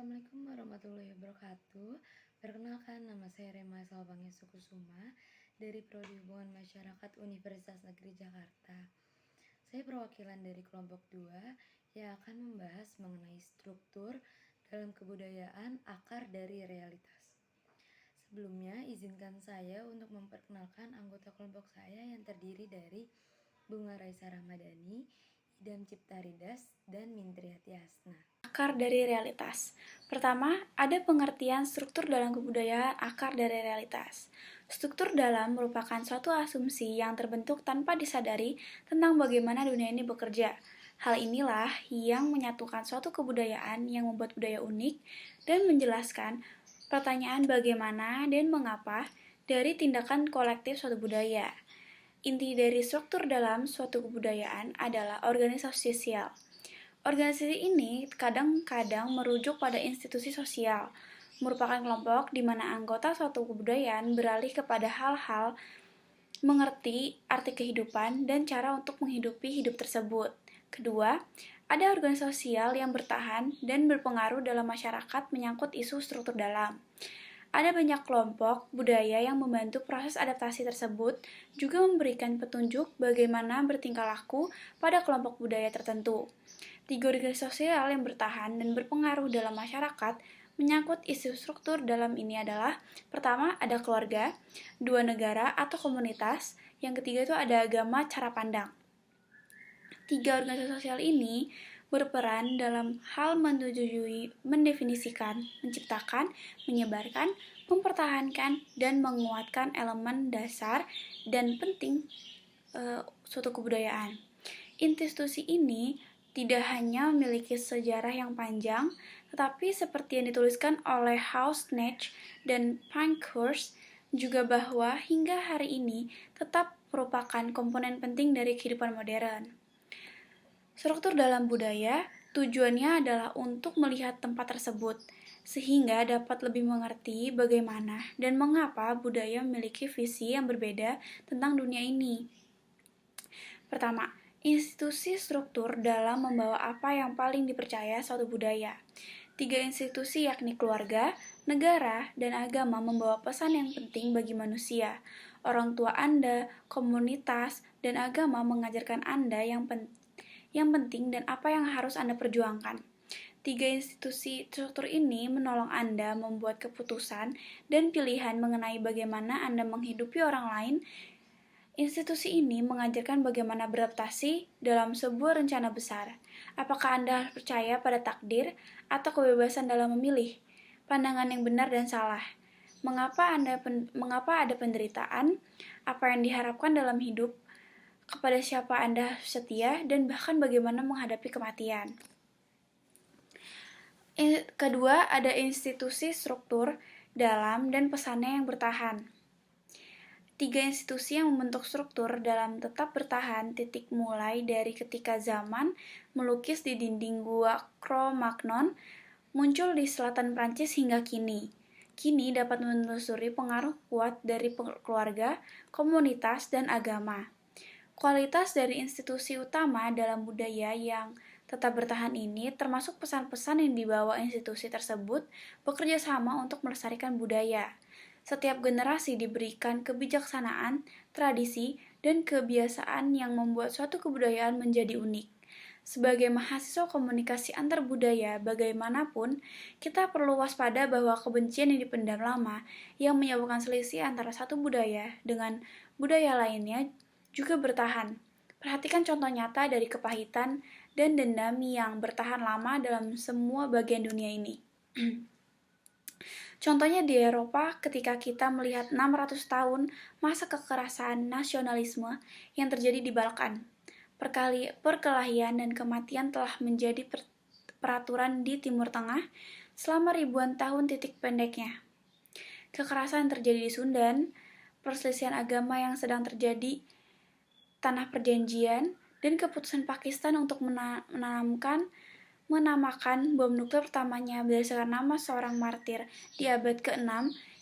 Assalamualaikum warahmatullahi wabarakatuh. Perkenalkan, nama saya Rema Salbangi Sukusuma dari Prodi Hubungan Masyarakat Universitas Negeri Jakarta. Saya perwakilan dari kelompok 2 yang akan membahas mengenai struktur dalam kebudayaan akar dari realitas. Sebelumnya, izinkan saya untuk memperkenalkan anggota kelompok saya yang terdiri dari Bunga Raisa Ramadhani, Idam Ciptaridas, dan Mindri Hatiasna. Akar dari realitas. Pertama, ada pengertian struktur dalam kebudayaan akar dari realitas. Struktur dalam merupakan suatu asumsi yang terbentuk tanpa disadari tentang bagaimana dunia ini bekerja. Hal inilah yang menyatukan suatu kebudayaan yang membuat budaya unik dan menjelaskan pertanyaan bagaimana dan mengapa dari tindakan kolektif suatu budaya. Inti dari struktur dalam suatu kebudayaan adalah organisasi sosial. Organisasi ini kadang-kadang merujuk pada institusi sosial, merupakan kelompok di mana anggota suatu kebudayaan beralih kepada hal-hal mengerti arti kehidupan dan cara untuk menghidupi hidup tersebut. Kedua, ada organisasi sosial yang bertahan dan berpengaruh dalam masyarakat menyangkut isu struktur dalam. Ada banyak kelompok budaya yang membantu proses adaptasi tersebut, juga memberikan petunjuk bagaimana bertingkah laku pada kelompok budaya tertentu. 3 organisasi sosial yang bertahan dan berpengaruh dalam masyarakat menyangkut isu struktur dalam ini adalah: pertama, ada keluarga; 2, negara atau komunitas; yang ketiga itu ada agama, cara pandang. 3 organisasi sosial ini berperan dalam hal menyetujui, mendefinisikan, menciptakan, menyebarkan, mempertahankan, dan menguatkan elemen dasar dan penting suatu kebudayaan. Institusi ini tidak hanya memiliki sejarah yang panjang, tetapi seperti yang dituliskan oleh Hausnetz dan Pankhurst juga bahwa hingga hari ini tetap merupakan komponen penting dari kehidupan modern. Struktur dalam budaya tujuannya adalah untuk melihat tempat tersebut, sehingga dapat lebih mengerti bagaimana dan mengapa budaya memiliki visi yang berbeda tentang dunia ini. Pertama, institusi struktur dalam membawa apa yang paling dipercaya suatu budaya. 3 institusi yakni keluarga, negara, dan agama membawa pesan yang penting bagi manusia. Orang tua Anda, komunitas, dan agama mengajarkan Anda yang penting dan apa yang harus Anda perjuangkan. 3 institusi struktur ini menolong Anda membuat keputusan dan pilihan mengenai bagaimana Anda menghidupi orang lain. Institusi ini mengajarkan bagaimana beradaptasi dalam sebuah rencana besar. Apakah Anda percaya pada takdir atau kebebasan dalam memilih? Pandangan yang benar dan salah. Mengapa ada penderitaan? Apa yang diharapkan dalam hidup? Kepada siapa Anda setia, dan bahkan bagaimana menghadapi kematian. Kedua, ada institusi struktur dalam dan pesannya yang bertahan. 3 institusi yang membentuk struktur dalam tetap bertahan mulai dari ketika zaman melukis di dinding gua Cro-Magnon muncul di selatan Prancis hingga kini. Kini dapat menelusuri pengaruh kuat dari keluarga, komunitas, dan agama. Kualitas dari institusi utama dalam budaya yang tetap bertahan ini termasuk pesan-pesan yang dibawa institusi tersebut bekerja sama untuk melestarikan budaya. Setiap generasi diberikan kebijaksanaan, tradisi, dan kebiasaan yang membuat suatu kebudayaan menjadi unik. Sebagai mahasiswa komunikasi antar budaya, bagaimanapun, kita perlu waspada bahwa kebencian yang dipendam lama yang menyebabkan selisih antara satu budaya dengan budaya lainnya juga bertahan. Perhatikan contoh nyata dari kepahitan dan dendam yang bertahan lama dalam semua bagian dunia ini. Contohnya di Eropa ketika kita melihat 600 tahun masa kekerasan nasionalisme yang terjadi di Balkan. Perkelahian dan kematian telah menjadi peraturan di Timur Tengah selama ribuan tahun titik pendeknya. Kekerasan terjadi di Sundan, perselisihan agama yang sedang terjadi Tanah Perjanjian, dan keputusan Pakistan untuk menamakan bom nuklir pertamanya berdasarkan nama seorang martir di abad ke-6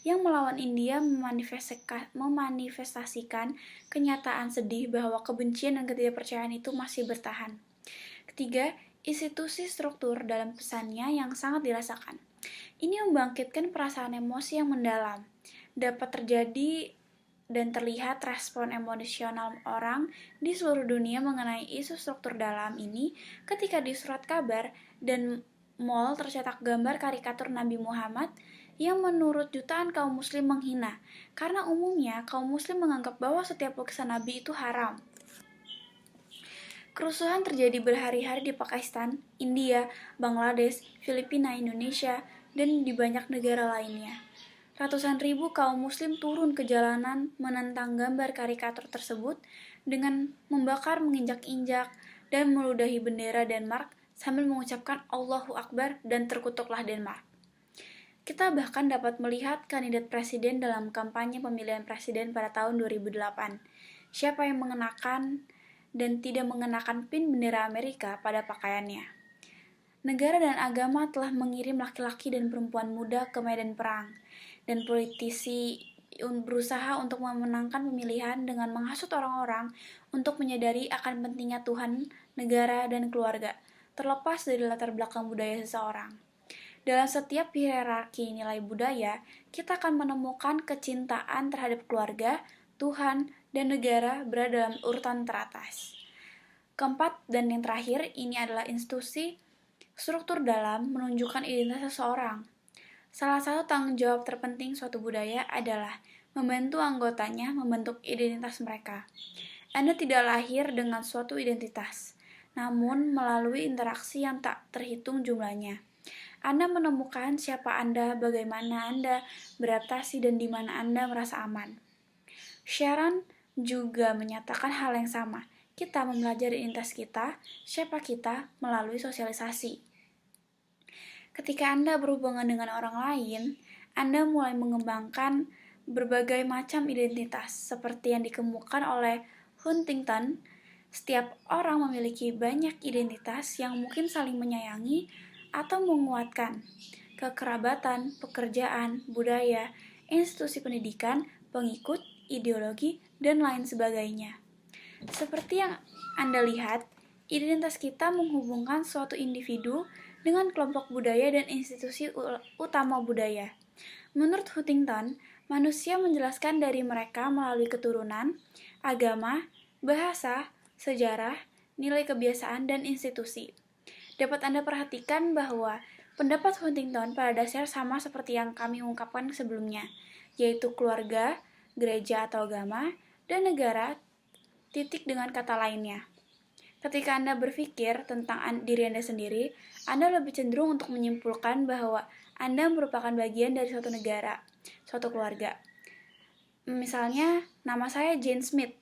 yang melawan India memanifestasikan kenyataan sedih bahwa kebencian dan ketidakpercayaan itu masih bertahan. Ketiga, institusi struktur dalam pesannya yang sangat dirasakan. Ini membangkitkan perasaan emosi yang mendalam. Dapat terjadi dan terlihat respon emosional orang di seluruh dunia mengenai isu struktur dalam ini ketika di surat kabar dan mall tercetak gambar karikatur Nabi Muhammad yang menurut jutaan kaum muslim menghina, karena umumnya kaum muslim menganggap bahwa setiap lukisan Nabi itu haram. Kerusuhan terjadi berhari-hari di Pakistan, India, Bangladesh, Filipina, Indonesia, dan di banyak negara lainnya. Ratusan ribu kaum muslim turun ke jalanan menentang gambar karikatur tersebut dengan membakar, menginjak-injak, dan meludahi bendera Denmark sambil mengucapkan Allahu Akbar dan terkutuklah Denmark. Kita bahkan dapat melihat kandidat presiden dalam kampanye pemilihan presiden pada tahun 2008. Siapa yang mengenakan dan tidak mengenakan pin bendera Amerika pada pakaiannya. Negara dan agama telah mengirim laki-laki dan perempuan muda ke medan perang, dan politisi berusaha untuk memenangkan pemilihan dengan menghasut orang-orang untuk menyadari akan pentingnya Tuhan, negara, dan keluarga, terlepas dari latar belakang budaya seseorang. Dalam setiap hierarki nilai budaya, kita akan menemukan kecintaan terhadap keluarga, Tuhan, dan negara berada dalam urutan teratas. Keempat dan yang terakhir, ini adalah institusi struktur dalam menunjukkan identitas seseorang. Salah satu tanggung jawab terpenting suatu budaya adalah membantu anggotanya membentuk identitas mereka. Anda tidak lahir dengan suatu identitas, namun melalui interaksi yang tak terhitung jumlahnya. Anda menemukan siapa Anda, bagaimana Anda beradaptasi, dan di mana Anda merasa aman. Sharon juga menyatakan hal yang sama. Kita mempelajari identitas kita, siapa kita, melalui sosialisasi. Ketika Anda berhubungan dengan orang lain, Anda mulai mengembangkan berbagai macam identitas, seperti yang dikemukakan oleh Huntington. Setiap orang memiliki banyak identitas yang mungkin saling menyayangi atau menguatkan. Kekerabatan, pekerjaan, budaya, institusi pendidikan, pengikut, ideologi, dan lain sebagainya. Seperti yang Anda lihat, identitas kita menghubungkan suatu individu dengan kelompok budaya dan institusi utama budaya. Menurut Huntington, manusia menjelaskan dari mereka melalui keturunan, agama, bahasa, sejarah, nilai kebiasaan, dan institusi. Dapat Anda perhatikan bahwa pendapat Huntington pada dasarnya sama seperti yang kami ungkapkan sebelumnya, yaitu keluarga, gereja atau agama, dan negara, titik dengan kata lainnya. Ketika Anda berpikir tentang diri Anda sendiri, Anda lebih cenderung untuk menyimpulkan bahwa Anda merupakan bagian dari suatu negara, suatu keluarga. Misalnya, nama saya Jane Smith,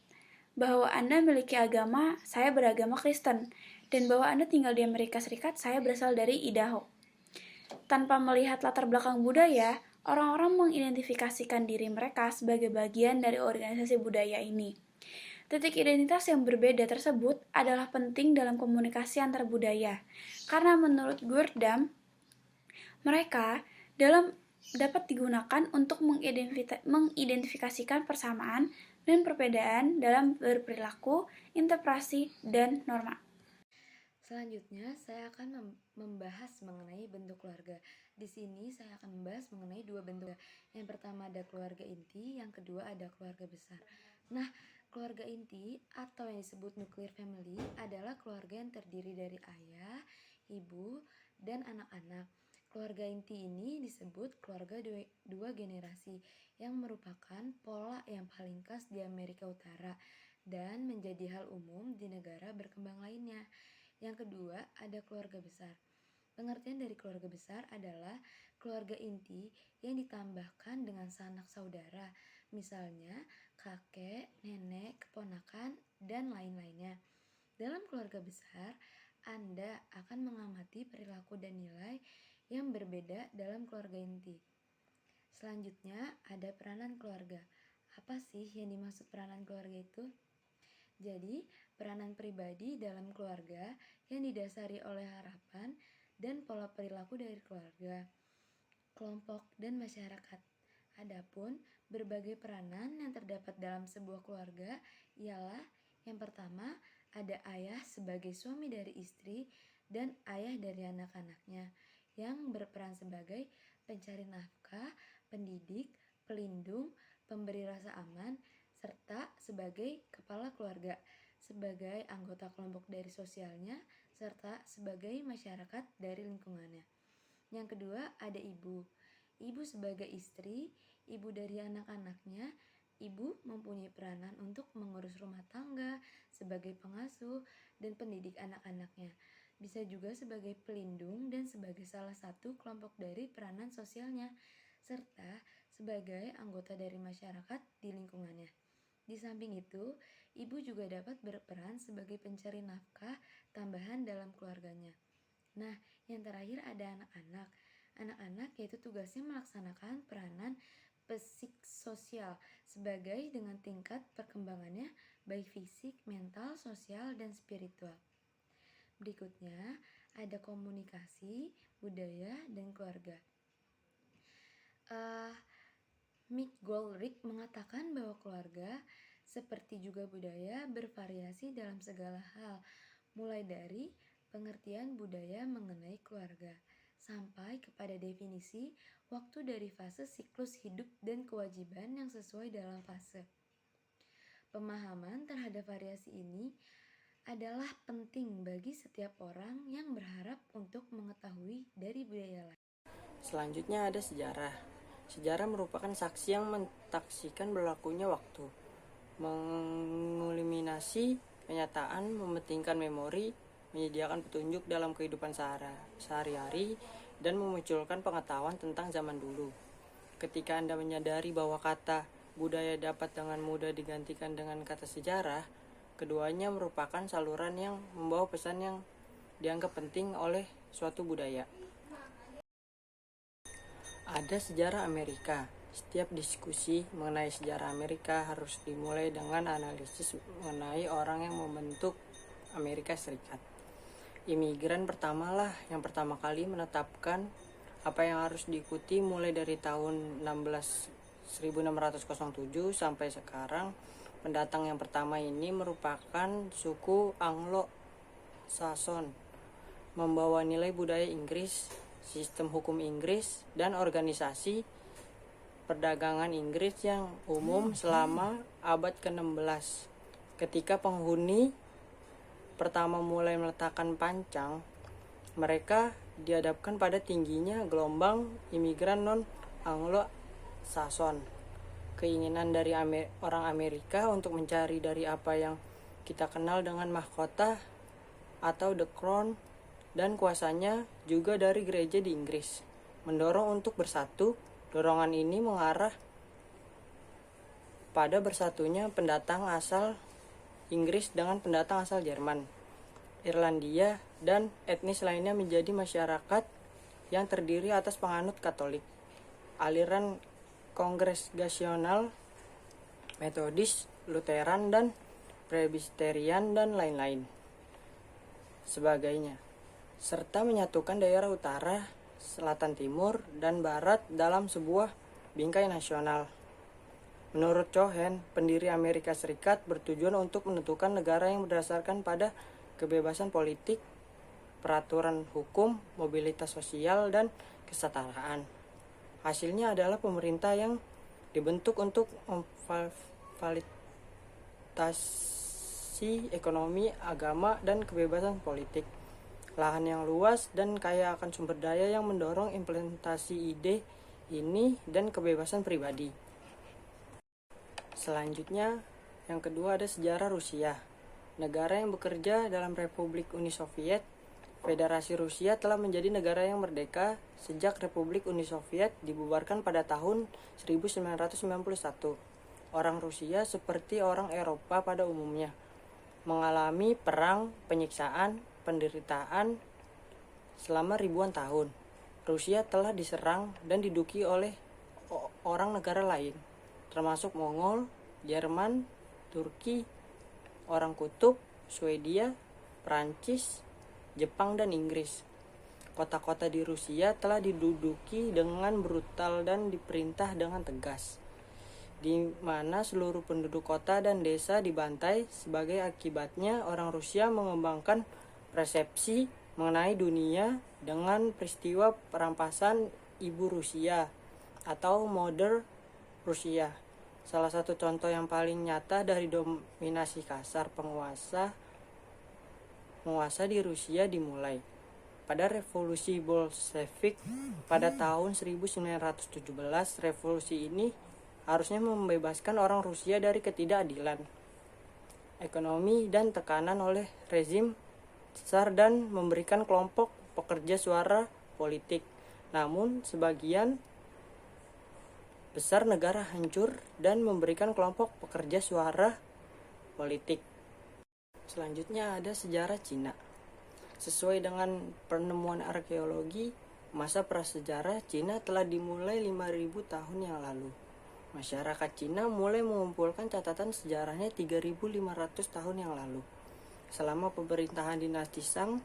bahwa Anda memiliki agama, saya beragama Kristen, dan bahwa Anda tinggal di Amerika Serikat, saya berasal dari Idaho. Tanpa melihat latar belakang budaya, orang-orang mengidentifikasikan diri mereka sebagai bagian dari organisasi budaya ini. Titik identitas yang berbeda tersebut adalah penting dalam komunikasi antar budaya, karena menurut Gurdam, mereka dapat digunakan untuk mengidentifikasikan persamaan dan perbedaan dalam berperilaku, interpretasi, dan norma. Selanjutnya, saya akan membahas mengenai bentuk keluarga. Di sini saya akan membahas mengenai dua bentuk. Yang pertama ada keluarga inti, yang kedua ada keluarga besar. Nah, keluarga inti atau yang disebut nuclear family adalah keluarga yang terdiri dari ayah, ibu, dan anak-anak. Keluarga inti ini disebut keluarga dua generasi yang merupakan pola yang paling khas di Amerika Utara dan menjadi hal umum di negara berkembang lainnya. Yang kedua, ada keluarga besar. Pengertian dari keluarga besar adalah keluarga inti yang ditambahkan dengan sanak saudara, misalnya kakek, nenek, keponakan, dan lain-lainnya. Dalam keluarga besar, Anda akan mengamati perilaku dan nilai yang berbeda dalam keluarga inti. Selanjutnya, ada peranan keluarga. Apa sih yang dimaksud peranan keluarga itu? Jadi, peranan pribadi dalam keluarga yang didasari oleh harapan dan pola perilaku dari keluarga, kelompok, dan masyarakat. Adapun berbagai peranan yang terdapat dalam sebuah keluarga ialah yang pertama, ada ayah sebagai suami dari istri dan ayah dari anak-anaknya. yang berperan sebagai pencari nafkah, pendidik, pelindung, pemberi rasa aman, serta sebagai kepala keluarga, sebagai anggota kelompok dari sosialnya, serta sebagai masyarakat dari lingkungannya. Yang kedua, ada ibu. Ibu sebagai istri, ibu dari anak-anaknya, ibu mempunyai peranan untuk mengurus rumah tangga, sebagai pengasuh, dan pendidik anak-anaknya. Bisa juga sebagai pelindung dan sebagai salah satu kelompok dari peranan sosialnya, serta sebagai anggota dari masyarakat di lingkungannya. Di samping itu, ibu juga dapat berperan sebagai pencari nafkah tambahan dalam keluarganya. Nah, yang terakhir ada anak-anak. Anak-anak yaitu tugasnya melaksanakan peranan psikosoial sebagai dengan tingkat perkembangannya baik fisik, mental, sosial, dan spiritual. Berikutnya ada komunikasi, budaya, dan keluarga. Mick Goldrick mengatakan bahwa keluarga seperti juga budaya bervariasi dalam segala hal, mulai dari pengertian budaya mengenai keluarga sampai kepada definisi waktu dari fase siklus hidup dan kewajiban yang sesuai dalam fase. Pemahaman terhadap variasi ini adalah penting bagi setiap orang yang berharap untuk mengetahui dari budaya lain. Selanjutnya ada sejarah. Sejarah merupakan saksi yang mentaksikan berlakunya waktu, mengeliminasi kenyataan, mementingkan memori, menyediakan petunjuk dalam kehidupan sehari-hari, dan memunculkan pengetahuan tentang zaman dulu. Ketika Anda menyadari bahwa kata budaya dapat dengan mudah digantikan dengan kata sejarah, keduanya merupakan saluran yang membawa pesan yang dianggap penting oleh suatu budaya. Ada sejarah Amerika. Setiap diskusi mengenai sejarah Amerika harus dimulai dengan analisis mengenai orang yang membentuk Amerika Serikat. Imigran pertamalah yang pertama kali menetapkan apa yang harus diikuti mulai dari tahun 1607 sampai sekarang. Pendatang yang pertama ini merupakan suku Anglo-Saxon, membawa nilai budaya Inggris, sistem hukum Inggris, dan organisasi perdagangan Inggris yang umum selama abad ke-16. Ketika penghuni pertama mulai meletakkan pancang, mereka dihadapkan pada tingginya gelombang imigran non-Anglo-Saxon. Keinginan dari orang Amerika untuk mencari dari apa yang kita kenal dengan mahkota atau the crown dan kuasanya juga dari gereja di Inggris, mendorong untuk bersatu. Dorongan ini mengarah pada bersatunya pendatang asal Inggris dengan pendatang asal Jerman, Irlandia, dan etnis lainnya menjadi masyarakat yang terdiri atas penganut Katolik, aliran Kongregasional, Metodis, Lutheran, dan Presbyterian, dan lain-lain sebagainya, serta menyatukan daerah utara, selatan, timur, dan barat dalam sebuah bingkai nasional. Menurut Cohen, pendiri Amerika Serikat bertujuan untuk menentukan negara yang berdasarkan pada kebebasan politik, peraturan hukum, mobilitas sosial, dan kesetaraan. Hasilnya adalah pemerintah yang dibentuk untuk memfasilitasi ekonomi, agama, dan kebebasan politik. Lahan yang luas dan kaya akan sumber daya yang mendorong implementasi ide ini dan kebebasan pribadi. Selanjutnya, yang kedua ada sejarah Rusia. Negara yang bekerja dalam Republik Uni Soviet, Federasi Rusia telah menjadi negara yang merdeka sejak Republik Uni Soviet dibubarkan pada tahun 1991. Orang Rusia seperti orang Eropa pada umumnya mengalami perang, penyiksaan, penderitaan selama ribuan tahun. Rusia telah diserang dan diduduki oleh orang negara lain, termasuk Mongol, Jerman, Turki, orang kutub, Swedia, Prancis, Jepang, dan Inggris. Kota-kota di Rusia telah diduduki dengan brutal dan diperintah dengan tegas, di mana seluruh penduduk kota dan desa dibantai. Sebagai akibatnya, orang Rusia mengembangkan persepsi mengenai dunia dengan peristiwa perampasan Ibu Rusia atau Mother Rusia. Salah satu contoh yang paling nyata dari dominasi kasar penguasa di Rusia dimulai pada revolusi Bolshevik pada tahun 1917. Revolusi ini harusnya membebaskan orang Rusia dari ketidakadilan ekonomi dan tekanan oleh rezim tsar dan memberikan kelompok pekerja suara politik. Namun sebagian besar negara hancur dan memberikan kelompok pekerja suara politik. Selanjutnya ada sejarah Cina. Sesuai dengan penemuan arkeologi, masa prasejarah Cina telah dimulai 5.000 tahun yang lalu. Masyarakat Cina mulai mengumpulkan catatan sejarahnya 3.500 tahun yang lalu. Selama pemerintahan dinasti Shang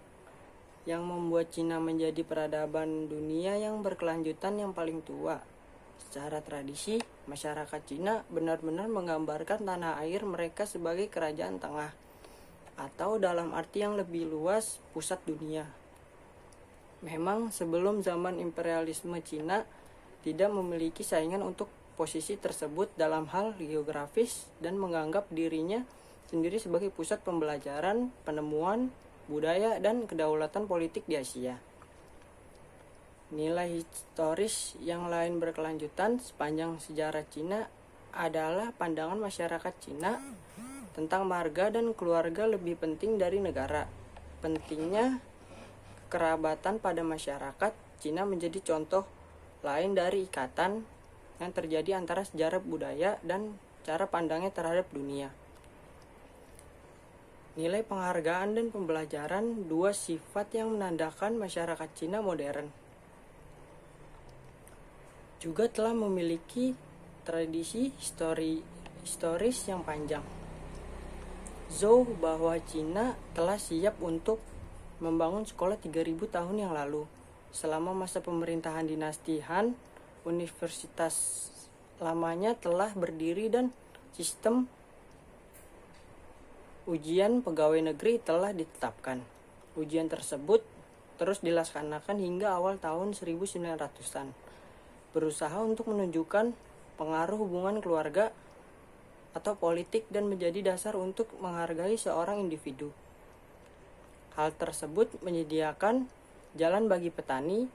yang membuat Cina menjadi peradaban dunia yang berkelanjutan yang paling tua. Secara tradisi, masyarakat Cina benar-benar menggambarkan tanah air mereka sebagai kerajaan tengah, atau dalam arti yang lebih luas, pusat dunia. Memang sebelum zaman imperialisme Cina tidak memiliki saingan untuk posisi tersebut dalam hal geografis dan menganggap dirinya sendiri sebagai pusat pembelajaran, penemuan, budaya, dan kedaulatan politik di Asia. Nilai historis yang lain berkelanjutan sepanjang sejarah Cina adalah pandangan masyarakat Cina tentang marga dan keluarga lebih penting dari negara. Pentingnya kerabatan pada masyarakat Cina menjadi contoh lain dari ikatan yang terjadi antara sejarah budaya dan cara pandangnya terhadap dunia. Nilai penghargaan dan pembelajaran, dua sifat yang menandakan masyarakat Cina modern, juga telah memiliki tradisi historis yang panjang. Zhou bahwa Cina telah siap untuk membangun sekolah 3.000 tahun yang lalu. Selama masa pemerintahan dinasti Han, universitas lamanya telah berdiri dan sistem ujian pegawai negeri telah ditetapkan. Ujian tersebut terus dilaksanakan hingga awal tahun 1900-an. Berusaha untuk menunjukkan pengaruh hubungan keluarga atau politik dan menjadi dasar untuk menghargai seorang individu. Hal tersebut menyediakan jalan bagi petani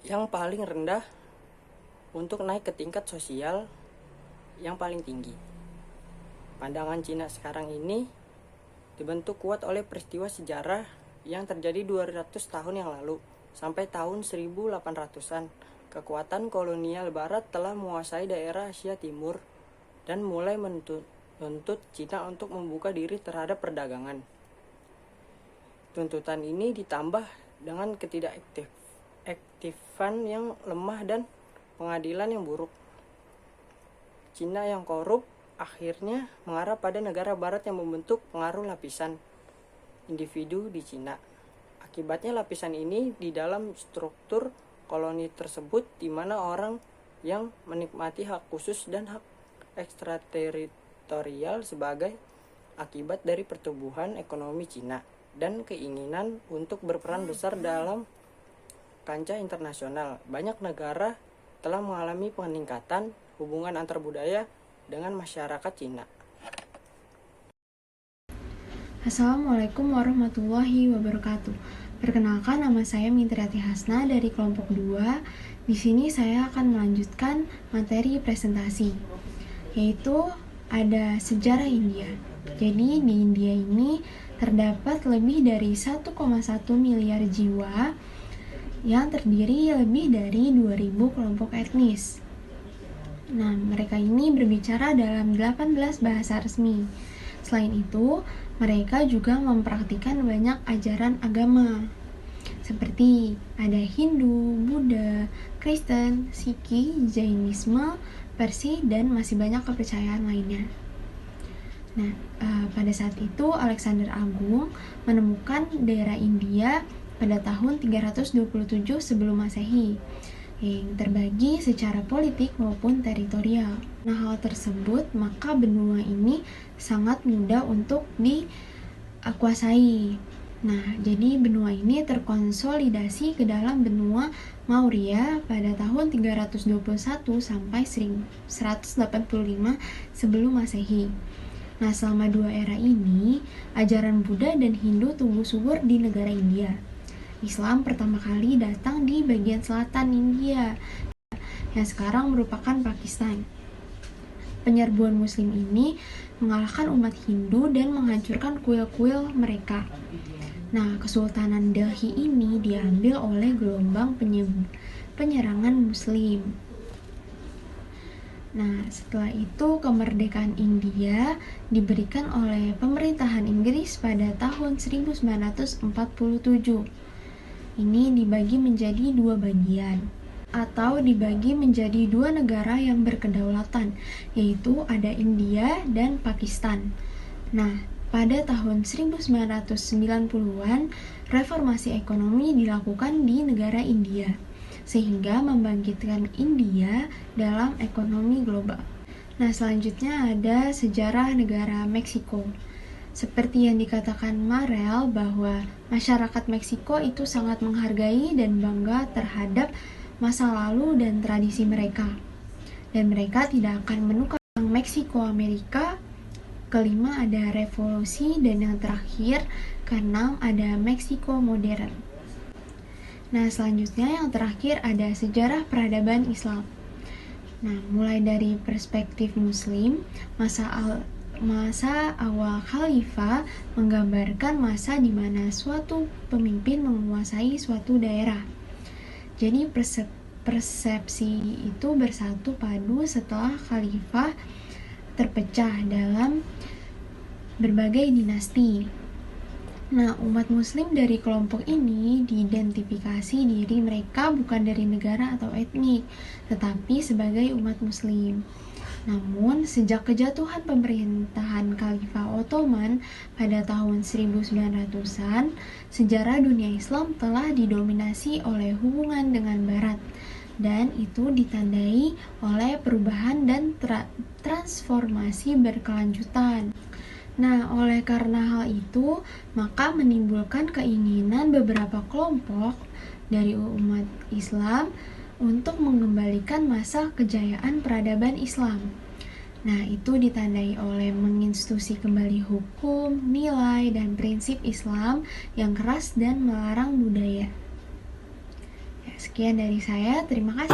yang paling rendah untuk naik ke tingkat sosial yang paling tinggi. Pandangan Cina sekarang ini dibentuk kuat oleh peristiwa sejarah yang terjadi 200 tahun yang lalu sampai tahun 1800-an. Kekuatan kolonial barat telah menguasai daerah Asia Timur dan mulai menuntut Cina untuk membuka diri terhadap perdagangan. Tuntutan ini ditambah dengan ketidakaktifan yang lemah dan pengadilan yang buruk. Cina yang korup akhirnya mengarah pada negara barat yang membentuk pengaruh lapisan individu di Cina. Akibatnya lapisan ini di dalam struktur koloni tersebut di mana orang yang menikmati hak khusus dan hak ekstrateritorial sebagai akibat dari pertumbuhan ekonomi Cina dan keinginan untuk berperan besar dalam kancah internasional. Banyak negara telah mengalami peningkatan hubungan antar budaya dengan masyarakat Cina. Assalamualaikum warahmatullahi wabarakatuh. Perkenalkan, nama saya Mintriati Hasna dari kelompok 2. Di sini saya akan melanjutkan materi presentasi, yaitu ada sejarah India. Jadi di India ini terdapat lebih dari 1,1 miliar jiwa yang terdiri lebih dari 2.000 kelompok etnis. Nah, mereka ini berbicara dalam 18 bahasa resmi. Selain itu, mereka juga mempraktikkan banyak ajaran agama, seperti ada Hindu, Buddha, Kristen, Sikhi, Jainisme, Parsi, dan masih banyak kepercayaan lainnya. Nah, pada saat itu Alexander Agung menemukan daerah India pada tahun 327 sebelum Masehi, yang terbagi secara politik maupun teritorial. Nah, hal tersebut maka benua ini sangat mudah untuk dikuasai. Nah, jadi benua ini terkonsolidasi ke dalam benua Maurya pada tahun 321 sampai 185 sebelum Masehi. Nah, selama dua era ini, ajaran Buddha dan Hindu tumbuh subur di negara India. Islam pertama kali datang di bagian selatan India, yang sekarang merupakan Pakistan. Penyerbuan Muslim ini mengalahkan umat Hindu dan menghancurkan kuil-kuil mereka. Nah, Kesultanan Delhi ini diambil oleh gelombang penyerangan Muslim. Nah, setelah itu kemerdekaan India diberikan oleh pemerintahan Inggris pada tahun 1947. Ini dibagi menjadi dua bagian, atau dibagi menjadi dua negara yang berkedaulatan, yaitu ada India dan Pakistan. Nah, pada tahun 1990-an, reformasi ekonomi dilakukan di negara India, sehingga membangkitkan India dalam ekonomi global. Nah, selanjutnya ada sejarah negara Meksiko. Seperti yang dikatakan Marel bahwa masyarakat Meksiko itu sangat menghargai dan bangga terhadap masa lalu dan tradisi mereka. Dan mereka tidak akan menukar Meksiko Amerika. Kelima ada revolusi, dan yang terakhir keenam ada Meksiko modern. Nah, selanjutnya yang terakhir ada sejarah peradaban Islam. Nah, mulai dari perspektif Muslim, masa awal khalifah menggambarkan masa di mana suatu pemimpin menguasai suatu daerah. Jadi persepsi itu bersatu padu setelah khalifah terpecah dalam berbagai dinasti. Nah, umat Muslim dari kelompok ini diidentifikasi diri mereka bukan dari negara atau etnik, tetapi sebagai umat Muslim. Namun, sejak kejatuhan pemerintahan Khalifah Ottoman pada tahun 1900-an, sejarah dunia Islam telah didominasi oleh hubungan dengan Barat, dan itu ditandai oleh perubahan dan transformasi berkelanjutan. Nah, oleh karena hal itu, maka menimbulkan keinginan beberapa kelompok dari umat Islam untuk mengembalikan masa kejayaan peradaban Islam. Nah, itu ditandai oleh menginstitusi kembali hukum, nilai, dan prinsip Islam yang keras dan melarang budaya. Sekian dari saya, terima kasih.